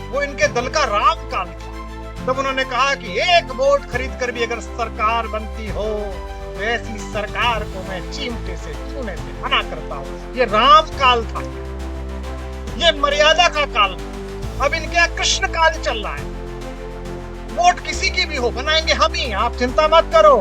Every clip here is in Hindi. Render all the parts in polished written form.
वो इनके दल का राम काल था। तब उन्होंने कहा कि एक वोट खरीद कर भी अगर सरकार बनती हो तो ऐसी सरकार को मैं चिमटे से छूने से मना करता हूँ। ये राम काल था, ये मर्यादा का काल था। अब इनके यहाँ कृष्ण काल चल रहा है। वोट किसी की भी हो, बनाएंगे हम ही, आप चिंता मत करो।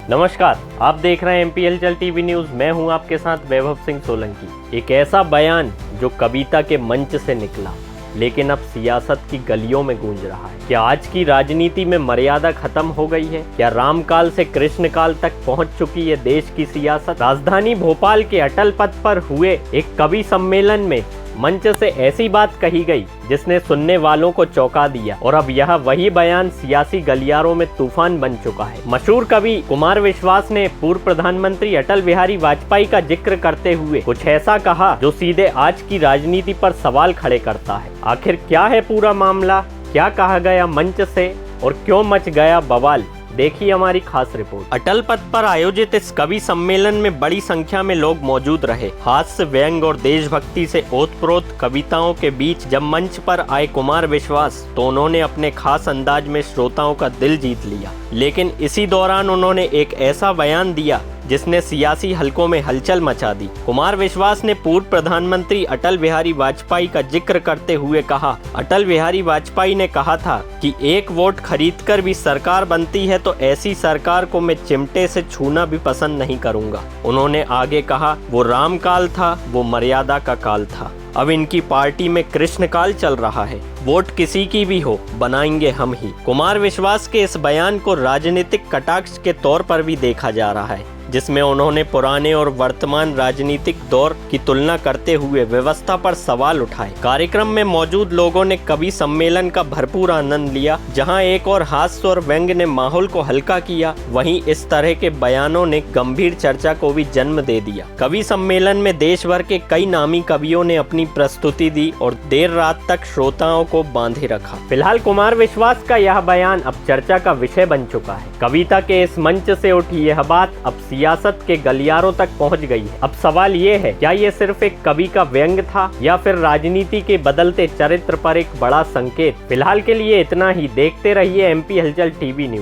नमस्कार, आप देख रहे हैं एमपी हलचल टीवी न्यूज। मैं हूं आपके साथ वैभव सिंह सोलंकी। एक ऐसा बयान जो कविता के मंच से निकला लेकिन अब सियासत की गलियों में गूंज रहा है। क्या आज की राजनीति में मर्यादा खत्म हो गई है? क्या रामकाल से कृष्णकाल तक पहुंच चुकी है देश की सियासत? राजधानी भोपाल के अटल पथ पर हुए एक कवि सम्मेलन में मंच से ऐसी बात कही गई जिसने सुनने वालों को चौंका दिया और अब यह वही बयान सियासी गलियारों में तूफान बन चुका है। मशहूर कवि कुमार विश्वास ने पूर्व प्रधानमंत्री अटल बिहारी वाजपेयी का जिक्र करते हुए कुछ ऐसा कहा जो सीधे आज की राजनीति पर सवाल खड़े करता है। आखिर क्या है पूरा मामला, क्या कहा गया मंच से और क्यों मच गया बवाल? देखिए हमारी खास रिपोर्ट। अटल पथ पर आयोजित इस कवि सम्मेलन में बड़ी संख्या में लोग मौजूद रहे। हास्य, व्यंग और देशभक्ति से ओतप्रोत कविताओं के बीच जब मंच पर आए कुमार विश्वास तो उन्होंने अपने खास अंदाज में श्रोताओं का दिल जीत लिया। लेकिन इसी दौरान उन्होंने एक ऐसा बयान दिया जिसने सियासी हलकों में हलचल मचा दी। कुमार विश्वास ने पूर्व प्रधानमंत्री अटल बिहारी वाजपेयी का जिक्र करते हुए कहा, अटल बिहारी वाजपेयी ने कहा था कि एक वोट खरीदकर भी सरकार बनती है तो ऐसी सरकार को मैं चिमटे से छूना भी पसंद नहीं करूंगा। उन्होंने आगे कहा, वो राम काल था, वो मर्यादा का काल था। अब इनकी पार्टी में कृष्ण काल चल रहा है। वोट किसी की भी हो, बनाएंगे हम ही। कुमार विश्वास के इस बयान को राजनीतिक कटाक्ष के तौर पर भी देखा जा रहा है, जिसमें उन्होंने पुराने और वर्तमान राजनीतिक दौर की तुलना करते हुए व्यवस्था पर सवाल उठाए। कार्यक्रम में मौजूद लोगों ने कवि सम्मेलन का भरपूर आनंद लिया। जहां एक और हास्य और व्यंग ने माहौल को हल्का किया, वहीं इस तरह के बयानों ने गंभीर चर्चा को भी जन्म दे दिया। कवि सम्मेलन में देश भर के कई नामी कवियों ने अपनी प्रस्तुति दी और देर रात तक श्रोताओं को बांधे रखा। फिलहाल कुमार विश्वास का यह बयान अब चर्चा का विषय बन चुका है। कविता के इस मंच से उठी यह बात अब सियासत के गलियारों तक पहुंच गई है। अब सवाल ये है, क्या ये सिर्फ एक कवि का व्यंग था या फिर राजनीति के बदलते चरित्र पर एक बड़ा संकेत? फिलहाल के लिए इतना ही। देखते रहिए एमपी हलचल टीवी न्यूज।